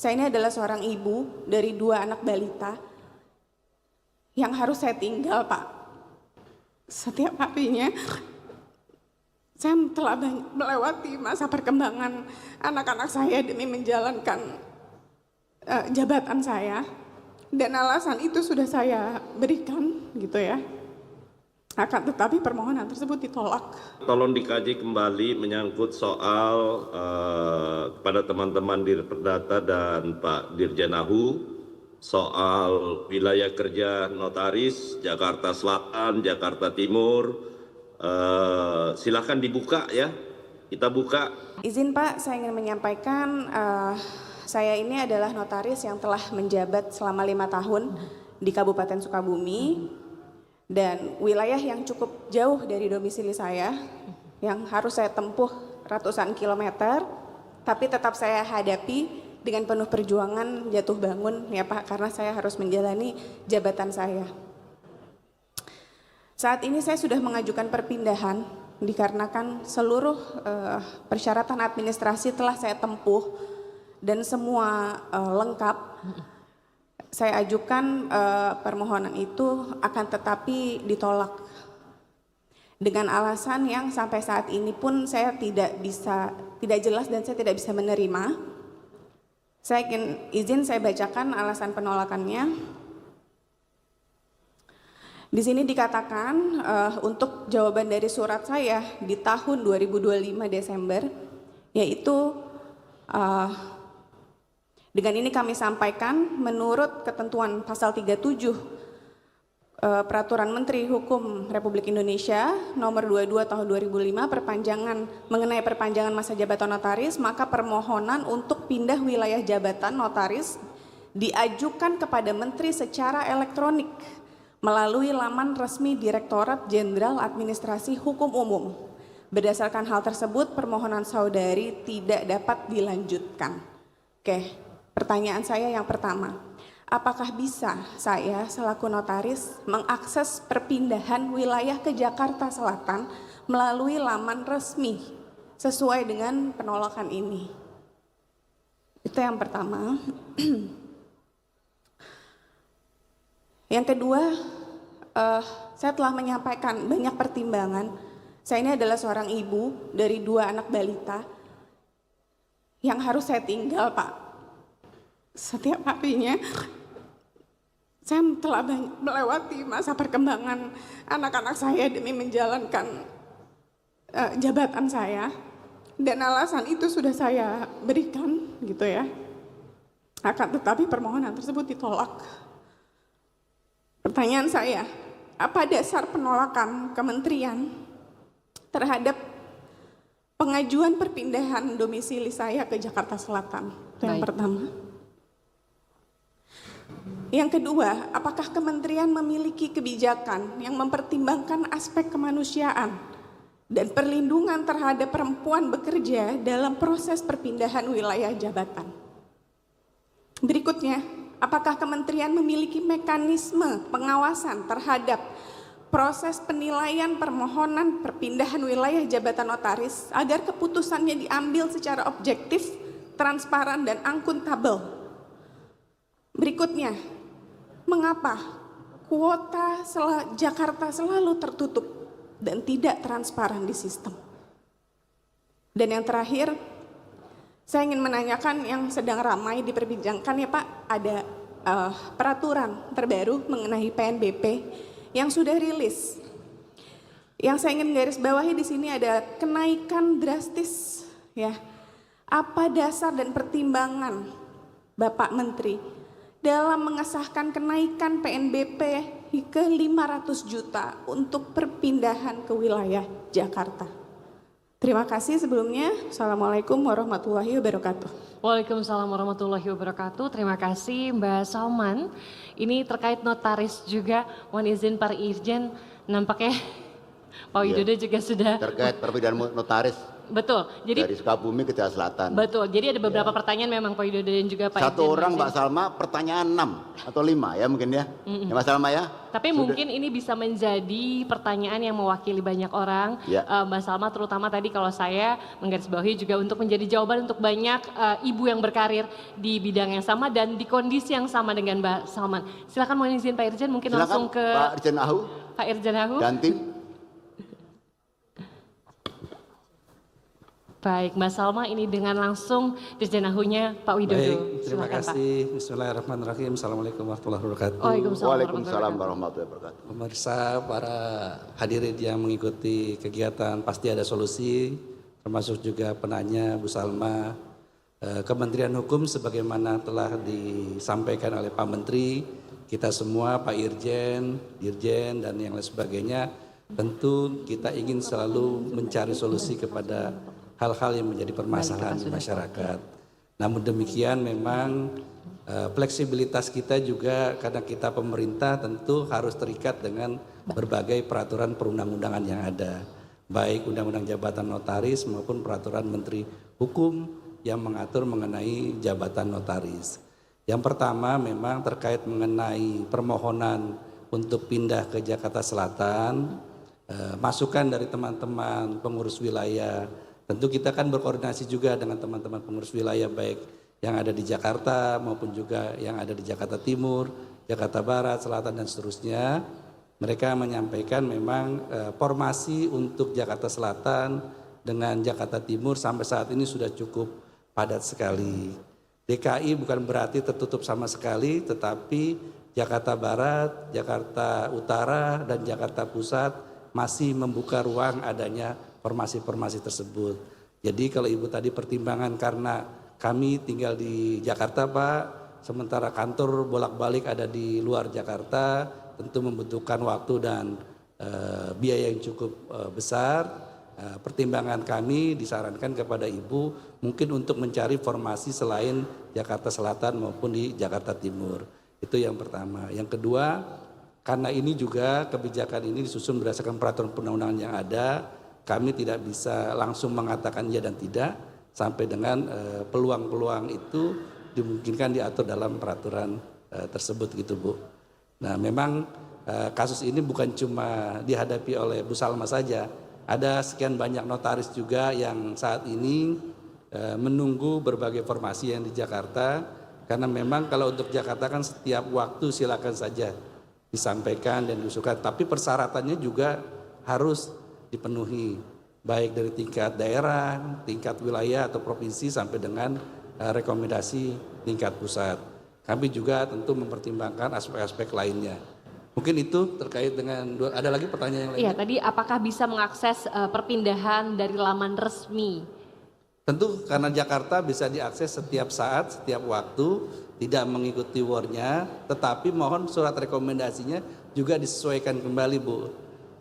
Saya ini adalah seorang ibu dari 2 anak balita yang harus saya tinggal, Pak. Setiap harinya saya telah melewati masa perkembangan anak-anak saya demi menjalankan jabatan saya, dan alasan itu sudah saya berikan gitu ya. Akan tetapi permohonan tersebut ditolak. Tolong dikaji kembali menyangkut soal kepada teman-teman Dirperdata dan Pak Dirjen Ahu soal wilayah kerja notaris Jakarta Selatan, Jakarta Timur. Silakan dibuka ya, kita buka. Izin Pak, saya ingin menyampaikan saya ini adalah notaris yang telah menjabat selama 5 tahun di Kabupaten Sukabumi. Dan wilayah yang cukup jauh dari domisili saya, yang harus saya tempuh ratusan kilometer, tapi tetap saya hadapi dengan penuh perjuangan jatuh bangun ya Pak, karena saya harus menjalani jabatan saya. Saat ini saya sudah mengajukan perpindahan dikarenakan seluruh persyaratan administrasi telah saya tempuh dan semua lengkap. Saya ajukan permohonan itu, akan tetapi ditolak dengan alasan yang sampai saat ini pun saya tidak jelas dan saya tidak bisa menerima. Saya izin saya bacakan alasan penolakannya. Di sini dikatakan untuk jawaban dari surat saya di tahun 2025 Desember, yaitu dengan ini kami sampaikan menurut ketentuan pasal 37 Peraturan Menteri Hukum Republik Indonesia nomor 22 tahun 2005 mengenai perpanjangan masa jabatan notaris, maka permohonan untuk pindah wilayah jabatan notaris diajukan kepada Menteri secara elektronik melalui laman resmi Direktorat Jenderal Administrasi Hukum Umum. Berdasarkan hal tersebut, permohonan saudari tidak dapat dilanjutkan. Oke. Pertanyaan saya yang pertama, apakah bisa saya selaku notaris mengakses perpindahan wilayah ke Jakarta Selatan melalui laman resmi sesuai dengan penolakan ini? Itu yang pertama. Yang kedua, saya telah menyampaikan banyak pertimbangan. Saya ini adalah seorang ibu dari 2 anak balita yang harus saya tinggal, Pak. Setiap harinya saya telah melewati masa perkembangan anak-anak saya demi menjalankan jabatan saya, dan alasan itu sudah saya berikan gitu ya. Akan tetapi permohonan tersebut ditolak. Pertanyaan saya, apa dasar penolakan kementerian terhadap pengajuan perpindahan domisili saya ke Jakarta Selatan? Itu yang pertama. Yang kedua, apakah kementerian memiliki kebijakan yang mempertimbangkan aspek kemanusiaan dan perlindungan terhadap perempuan bekerja dalam proses perpindahan wilayah jabatan? Berikutnya, apakah kementerian memiliki mekanisme pengawasan terhadap proses penilaian permohonan perpindahan wilayah jabatan notaris agar keputusannya diambil secara objektif, transparan, dan akuntabel? Berikutnya, mengapa kuota Jakarta selalu tertutup dan tidak transparan di sistem? Dan yang terakhir, saya ingin menanyakan yang sedang ramai diperbincangkan ya Pak, ada peraturan terbaru mengenai PNBP yang sudah rilis. Yang saya ingin garis bawahi di sini ada kenaikan drastis ya. Apa dasar dan pertimbangan Bapak Menteri dalam mengesahkan kenaikan PNBP ke 500 juta untuk perpindahan ke wilayah Jakarta? Terima kasih sebelumnya. Assalamualaikum warahmatullahi wabarakatuh. Waalaikumsalam warahmatullahi wabarakatuh. Terima kasih Mbak Salman. Ini terkait notaris juga, mohon izin Pak Irjen, nampaknya Pak Widodo juga sudah terkait perpindahan notaris. betul. Jadi dari Sukabumi ke Jawa Selatan. betul. Jadi ada beberapa pertanyaan memang Pak Widodo dan juga Pak Satu Irjen orang Mazin. Mbak Salma pertanyaan 6 atau 5 ya mungkin ya. Ya Mbak Salma ya. Tapi mungkin ini bisa menjadi pertanyaan yang mewakili banyak orang, Ya. Mbak Salma, terutama tadi kalau saya menggarisbawahi juga untuk menjadi jawaban untuk banyak ibu yang berkarir di bidang yang sama dan di kondisi yang sama dengan Mbak Salman. Silakan mohon izin Pak Irjen, mungkin Silakan langsung ke Pak Irjen Ahu Pak Irjen Hahu. dan tim. Baik, Mbak Salma, ini dengan langsung Dirjen Ahunya Pak Widodo. Baik, terima Silakan, Pak. kasih. Bismillahirrahmanirrahim. Assalamualaikum warahmatullahi wabarakatuh. Waalaikumsalam warahmatullahi wabarakatuh. Pemirsa, para hadirin yang mengikuti kegiatan Pasti Ada Solusi, termasuk juga penanya Bu Salma, Kementerian Hukum sebagaimana telah disampaikan oleh Pak Menteri, kita semua, Pak Irjen, Dirjen, dan yang lain sebagainya, tentu kita ingin selalu mencari solusi kepada hal-hal yang menjadi permasalahan di masyarakat. Namun demikian memang fleksibilitas kita juga karena kita pemerintah tentu harus terikat dengan berbagai peraturan perundang-undangan yang ada. Baik Undang-Undang Jabatan Notaris maupun peraturan Menteri Hukum yang mengatur mengenai jabatan notaris. Yang pertama memang terkait mengenai permohonan untuk pindah ke Jakarta Selatan, masukan dari teman-teman pengurus wilayah. Tentu kita kan berkoordinasi juga dengan teman-teman pengurus wilayah baik yang ada di Jakarta maupun juga yang ada di Jakarta Timur, Jakarta Barat, Selatan dan seterusnya. Mereka menyampaikan memang formasi untuk Jakarta Selatan dengan Jakarta Timur sampai saat ini sudah cukup padat sekali. DKI bukan berarti tertutup sama sekali, tetapi Jakarta Barat, Jakarta Utara, dan Jakarta Pusat masih membuka ruang adanya formasi-formasi tersebut. Jadi kalau Ibu tadi pertimbangan karena kami tinggal di Jakarta Pak, sementara kantor bolak-balik ada di luar Jakarta, tentu membutuhkan waktu dan biaya yang cukup besar. Pertimbangan kami disarankan kepada Ibu mungkin untuk mencari formasi selain Jakarta Selatan maupun di Jakarta Timur. Itu yang pertama. Yang kedua, karena ini juga kebijakan ini disusun berdasarkan peraturan perundang-undangan yang ada, kami tidak bisa langsung mengatakan iya dan tidak sampai dengan peluang-peluang itu dimungkinkan diatur dalam peraturan tersebut gitu Bu. Nah memang kasus ini bukan cuma dihadapi oleh Bu Salma saja, ada sekian banyak notaris juga yang saat ini menunggu berbagai formasi yang di Jakarta, karena memang kalau untuk Jakarta kan setiap waktu silakan saja disampaikan dan diusulkan, tapi persyaratannya juga harus dipenuhi baik dari tingkat daerah, tingkat wilayah atau provinsi sampai dengan rekomendasi tingkat pusat. Kami juga tentu mempertimbangkan aspek-aspek lainnya. Mungkin itu terkait dengan ada lagi pertanyaan yang lainnya? Iya, tadi apakah bisa mengakses perpindahan dari laman resmi? Tentu karena Jakarta bisa diakses setiap saat, setiap waktu, tidak mengikuti war-nya, tetapi mohon surat rekomendasinya juga disesuaikan kembali Bu.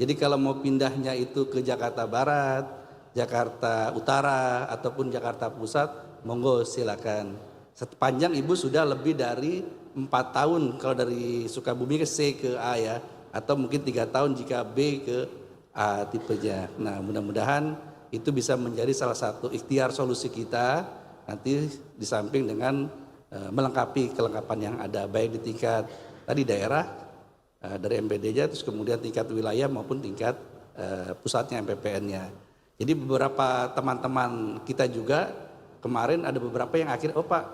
Jadi kalau mau pindahnya itu ke Jakarta Barat, Jakarta Utara, ataupun Jakarta Pusat, monggo silakan. Sepanjang Ibu sudah lebih dari 4 tahun kalau dari Sukabumi ke C ke A ya, atau mungkin 3 tahun jika B ke A tipenya. Nah mudah-mudahan itu bisa menjadi salah satu ikhtiar solusi kita nanti di samping dengan melengkapi kelengkapan yang ada baik di tingkat tadi daerah dari MPD-nya, terus kemudian tingkat wilayah maupun tingkat pusatnya MPPN-nya. Jadi beberapa teman-teman kita juga kemarin ada beberapa yang akhirnya, oh Pak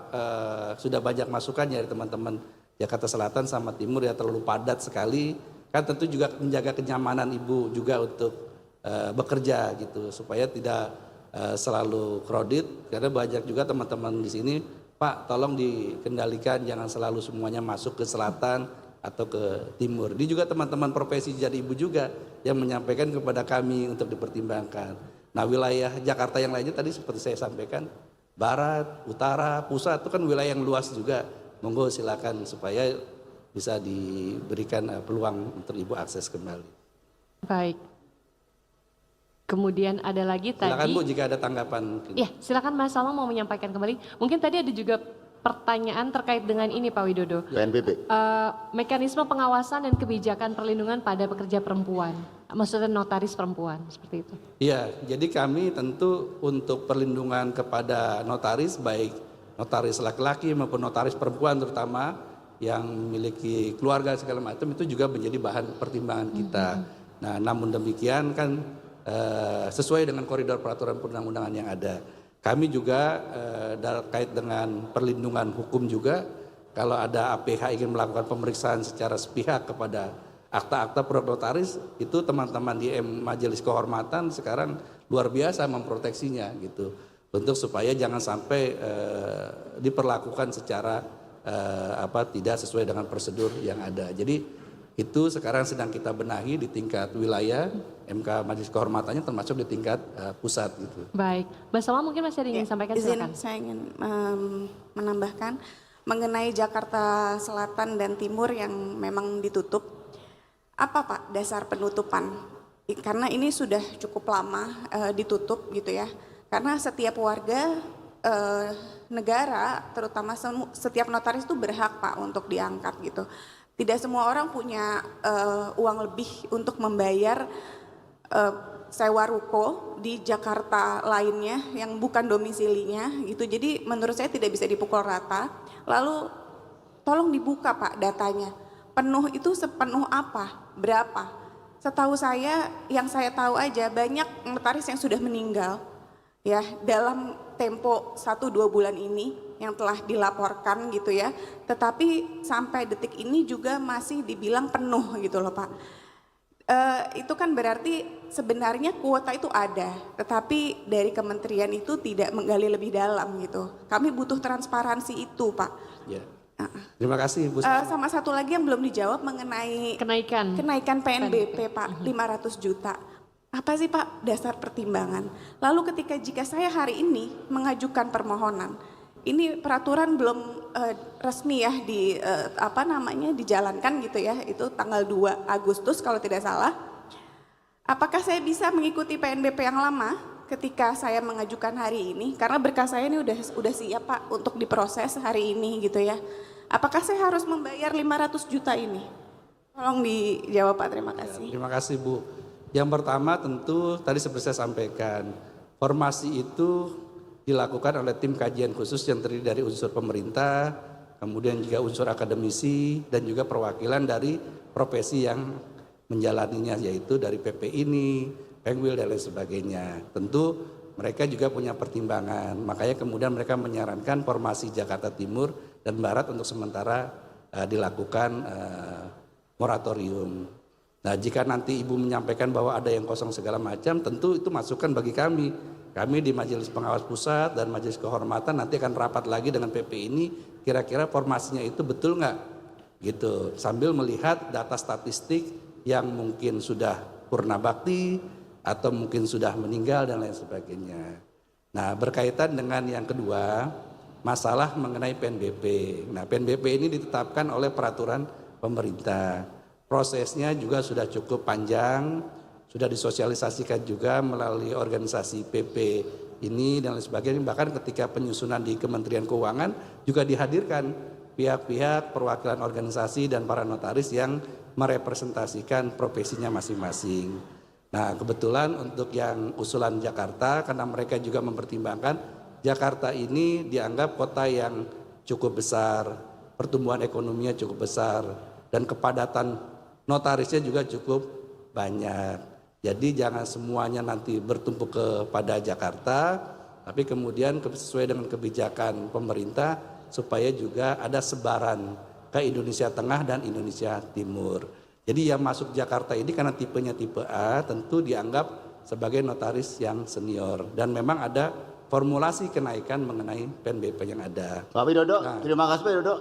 sudah banyak masukan dari teman-teman Jakarta Selatan sama Timur ya terlalu padat sekali. Kan tentu juga menjaga kenyamanan Ibu juga untuk bekerja gitu supaya tidak selalu crowded, karena banyak juga teman-teman di sini, Pak tolong dikendalikan jangan selalu semuanya masuk ke selatan atau ke timur. Ini juga teman-teman profesi jadi Ibu juga yang menyampaikan kepada kami untuk dipertimbangkan. Nah wilayah Jakarta yang lainnya tadi seperti saya sampaikan, Barat, Utara, Pusat itu kan wilayah yang luas juga. Monggo silakan supaya bisa diberikan peluang untuk Ibu akses kembali. Baik. Kemudian ada lagi tadi. Silakan Bu jika ada tanggapan. Ya, silakan Mas Salma mau menyampaikan kembali. Mungkin tadi ada juga pertanyaan terkait dengan ini Pak Widodo. PNBP. Mekanisme pengawasan dan kebijakan perlindungan pada pekerja perempuan. Maksudnya notaris perempuan, seperti itu. Iya, jadi kami tentu untuk perlindungan kepada notaris, baik notaris laki-laki maupun notaris perempuan terutama yang memiliki keluarga segala macam, itu juga menjadi bahan pertimbangan kita. Nah, namun demikian kan sesuai dengan koridor peraturan perundang-undangan yang ada. Kami juga terkait dengan perlindungan hukum juga, kalau ada APH ingin melakukan pemeriksaan secara sepihak kepada akta-akta produk notaris, itu teman-teman di Majelis Kehormatan sekarang luar biasa memproteksinya gitu, untuk supaya jangan sampai diperlakukan secara tidak sesuai dengan prosedur yang ada. Jadi itu sekarang sedang kita benahi di tingkat wilayah, MK Majelis Kehormatannya termasuk di tingkat pusat gitu. Baik, Mbak Salma mungkin masih ada yang ingin sampaikan, silakan. Saya ingin menambahkan mengenai Jakarta Selatan dan Timur yang memang ditutup. Apa Pak dasar penutupan? Karena ini sudah cukup lama ditutup gitu ya. Karena setiap warga negara, terutama setiap notaris itu berhak Pak untuk diangkat gitu. Tidak semua orang punya uang lebih untuk membayar sewa ruko di Jakarta lainnya yang bukan domisilinya gitu. Jadi menurut saya tidak bisa dipukul rata. Lalu tolong dibuka Pak datanya. Penuh itu sepenuh apa? Berapa? Setahu saya, yang saya tahu aja banyak notaris yang sudah meninggal ya dalam tempo 1-2 bulan ini yang telah dilaporkan gitu ya, tetapi sampai detik ini juga masih dibilang penuh gitu loh Pak. Itu kan berarti sebenarnya kuota itu ada, tetapi dari kementerian itu tidak menggali lebih dalam gitu. Kami butuh transparansi itu Pak. Ya. Terima kasih Bu. Sama satu lagi yang belum dijawab mengenai kenaikan PNBP Pak, 500 juta. Apa sih Pak dasar pertimbangan? Lalu jika saya hari ini mengajukan permohonan, ini peraturan belum resmi ya dijalankan gitu ya, itu tanggal 2 Agustus kalau tidak salah. Apakah saya bisa mengikuti PNBP yang lama ketika saya mengajukan hari ini? Karena berkas saya ini udah siap Pak untuk diproses hari ini gitu ya. Apakah saya harus membayar 500 juta ini? Tolong dijawab Pak, terima kasih. Terima kasih Bu. Yang pertama tentu tadi seperti saya sampaikan, formasi itu dilakukan oleh tim kajian khusus yang terdiri dari unsur pemerintah, kemudian juga unsur akademisi dan juga perwakilan dari profesi yang menjalaninya, yaitu dari PP ini, Pengwil dan lain sebagainya. Tentu mereka juga punya pertimbangan, makanya kemudian mereka menyarankan formasi Jakarta Timur dan Barat untuk sementara dilakukan moratorium. Nah, jika nanti Ibu menyampaikan bahwa ada yang kosong segala macam, tentu itu masukan bagi kami. Kami di Majelis Pengawas Pusat dan Majelis Kehormatan nanti akan rapat lagi dengan PP ini, kira-kira formasinya itu betul nggak? Gitu. Sambil melihat data statistik yang mungkin sudah purna bakti atau mungkin sudah meninggal dan lain sebagainya. Nah, berkaitan dengan yang kedua, masalah mengenai PNBP. Nah, PNBP ini ditetapkan oleh peraturan pemerintah. Prosesnya juga sudah cukup panjang, sudah disosialisasikan juga melalui organisasi PP ini dan lain sebagainya. Bahkan ketika penyusunan di Kementerian Keuangan juga dihadirkan pihak-pihak perwakilan organisasi dan para notaris yang merepresentasikan profesinya masing-masing. Nah, kebetulan untuk yang usulan Jakarta, karena mereka juga mempertimbangkan Jakarta ini dianggap kota yang cukup besar, pertumbuhan ekonominya cukup besar, dan kepadatan notarisnya juga cukup banyak. Jadi jangan semuanya nanti bertumpuk kepada Jakarta, tapi kemudian sesuai dengan kebijakan pemerintah supaya juga ada sebaran ke Indonesia Tengah dan Indonesia Timur. Jadi yang masuk Jakarta ini karena tipenya tipe A tentu dianggap sebagai notaris yang senior. Dan memang ada formulasi kenaikan mengenai PNBP yang ada. Pak Widodo, terima kasih Pak Widodo.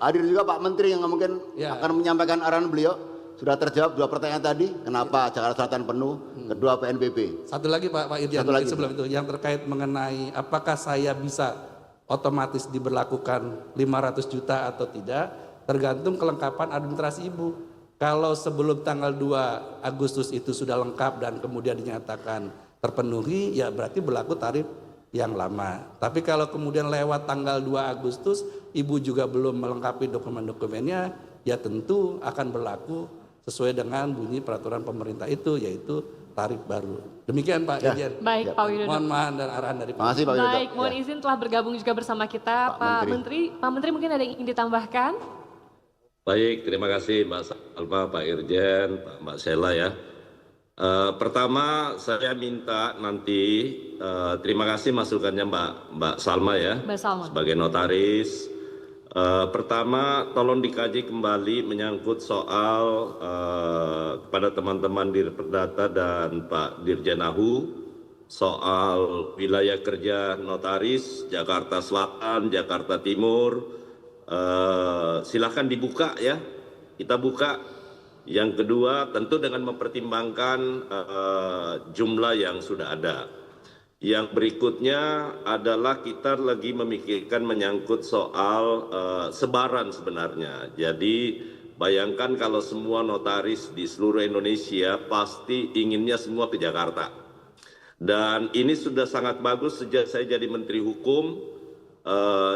Hadir juga Pak Menteri yang mungkin akan menyampaikan arahan beliau. Sudah terjawab 2 pertanyaan tadi, kenapa Jakarta Selatan penuh, kedua PNBP. Satu lagi Pak Irjan, sebelum itu yang terkait mengenai apakah saya bisa otomatis diberlakukan 500 juta atau tidak, tergantung kelengkapan administrasi Ibu. Kalau sebelum tanggal 2 Agustus itu sudah lengkap dan kemudian dinyatakan terpenuhi, ya berarti berlaku tarif yang lama. Tapi kalau kemudian lewat tanggal 2 Agustus, Ibu juga belum melengkapi dokumen-dokumennya, ya tentu akan berlaku sesuai dengan bunyi peraturan pemerintah itu, yaitu tarif baru. Demikian Pak Dirjen. Baik Pak Widodo. Mohon maaf dan arahan dari Terima kasih Pak Widodo. Baik, mohon izin telah bergabung juga bersama kita Pak Menteri. Pak Menteri mungkin ada yang ingin ditambahkan? Baik, terima kasih Mbak Salma, Pak Irjen, Mbak Sela ya. Pertama saya minta nanti terima kasih masukannya Mbak Salma ya, Mbak Salma. sebagai notaris. Pertama tolong dikaji kembali menyangkut soal kepada teman-teman di Perdata dan Pak Dirjen Ahu soal wilayah kerja notaris Jakarta Selatan, Jakarta Timur. Silahkan dibuka ya, kita buka. Yang kedua tentu dengan mempertimbangkan jumlah yang sudah ada. Yang berikutnya adalah kita lagi memikirkan menyangkut soal sebaran sebenarnya. Jadi bayangkan kalau semua notaris di seluruh Indonesia pasti inginnya semua ke Jakarta. Dan ini sudah sangat bagus sejak saya jadi Menteri Hukum.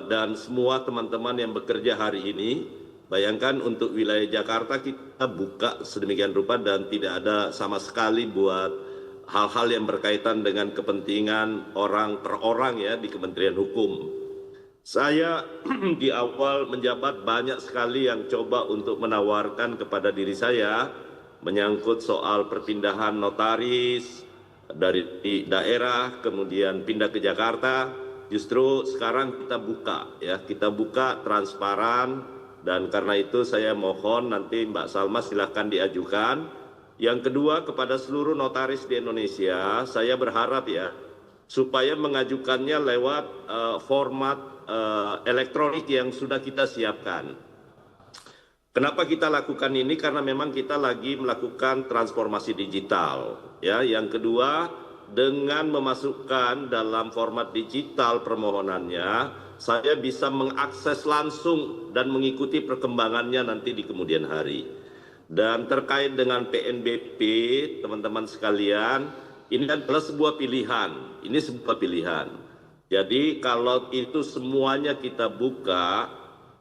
Dan semua teman-teman yang bekerja hari ini, bayangkan untuk wilayah Jakarta kita buka sedemikian rupa dan tidak ada sama sekali buat hal-hal yang berkaitan dengan kepentingan orang per orang ya di Kementerian Hukum. Saya di awal menjabat banyak sekali yang coba untuk menawarkan kepada diri saya menyangkut soal perpindahan notaris dari daerah kemudian pindah ke Jakarta. Justru sekarang kita buka ya, kita buka transparan, dan karena itu saya mohon nanti Mbak Salma silahkan diajukan. Yang kedua kepada seluruh notaris di Indonesia, saya berharap ya supaya mengajukannya lewat format elektronik yang sudah kita siapkan. Kenapa kita lakukan ini? Karena memang kita lagi melakukan transformasi digital ya. Yang kedua, dengan memasukkan dalam format digital permohonannya, saya bisa mengakses langsung dan mengikuti perkembangannya nanti di kemudian hari. Dan terkait dengan PNBP, teman-teman sekalian, ini adalah sebuah pilihan. Ini sebuah pilihan. Jadi kalau itu semuanya kita buka,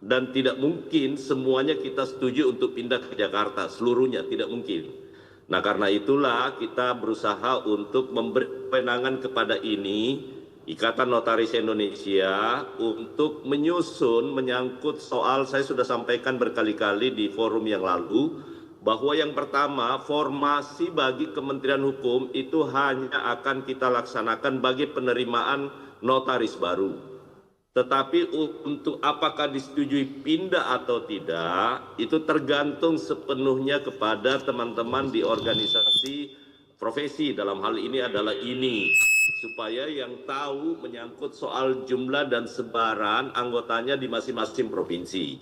dan tidak mungkin semuanya kita setuju untuk pindah ke Jakarta, seluruhnya tidak mungkin. Nah karena itulah kita berusaha untuk memberi kewenangan kepada ini Ikatan Notaris Indonesia untuk menyusun menyangkut soal, saya sudah sampaikan berkali-kali di forum yang lalu, bahwa yang pertama formasi bagi Kementerian Hukum itu hanya akan kita laksanakan bagi penerimaan notaris baru. Tetapi untuk apakah disetujui pindah atau tidak, itu tergantung sepenuhnya kepada teman-teman di organisasi profesi. Dalam hal ini adalah ini, supaya yang tahu menyangkut soal jumlah dan sebaran anggotanya di masing-masing provinsi.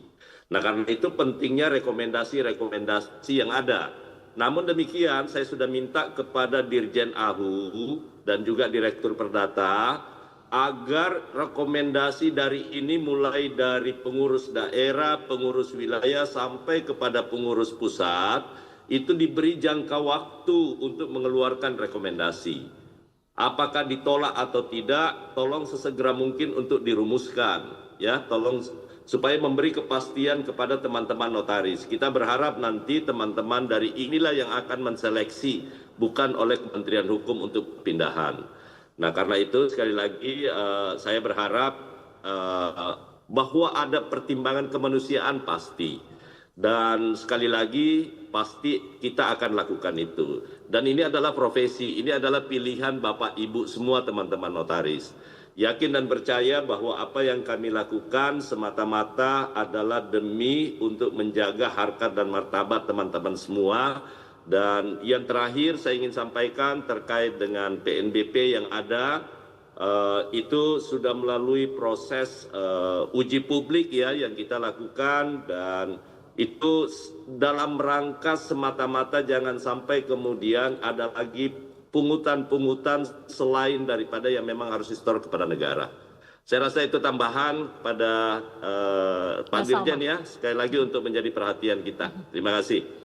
Nah karena itu pentingnya rekomendasi-rekomendasi yang ada. Namun demikian saya sudah minta kepada Dirjen Ahu dan juga Direktur Perdata agar rekomendasi dari ini mulai dari pengurus daerah, pengurus wilayah sampai kepada pengurus pusat itu diberi jangka waktu untuk mengeluarkan rekomendasi. Apakah ditolak atau tidak, tolong sesegera mungkin untuk dirumuskan ya, tolong supaya memberi kepastian kepada teman-teman notaris. Kita berharap nanti teman-teman dari inilah yang akan menseleksi, bukan oleh Kementerian Hukum untuk pindahan. Nah karena itu sekali lagi saya berharap bahwa ada pertimbangan kemanusiaan pasti, dan sekali lagi pasti kita akan lakukan itu. Dan ini adalah profesi, ini adalah pilihan Bapak Ibu semua teman-teman notaris. Yakin dan percaya bahwa apa yang kami lakukan semata-mata adalah demi untuk menjaga harkat dan martabat teman-teman semua. Dan yang terakhir saya ingin sampaikan terkait dengan PNBP yang ada, itu sudah melalui proses uji publik ya yang kita lakukan, dan itu dalam rangka semata-mata jangan sampai kemudian ada lagi pungutan-pungutan selain daripada yang memang harus disetor kepada negara. Saya rasa itu tambahan pada Pak Dirjen ya, sekali lagi untuk menjadi perhatian kita. Terima kasih.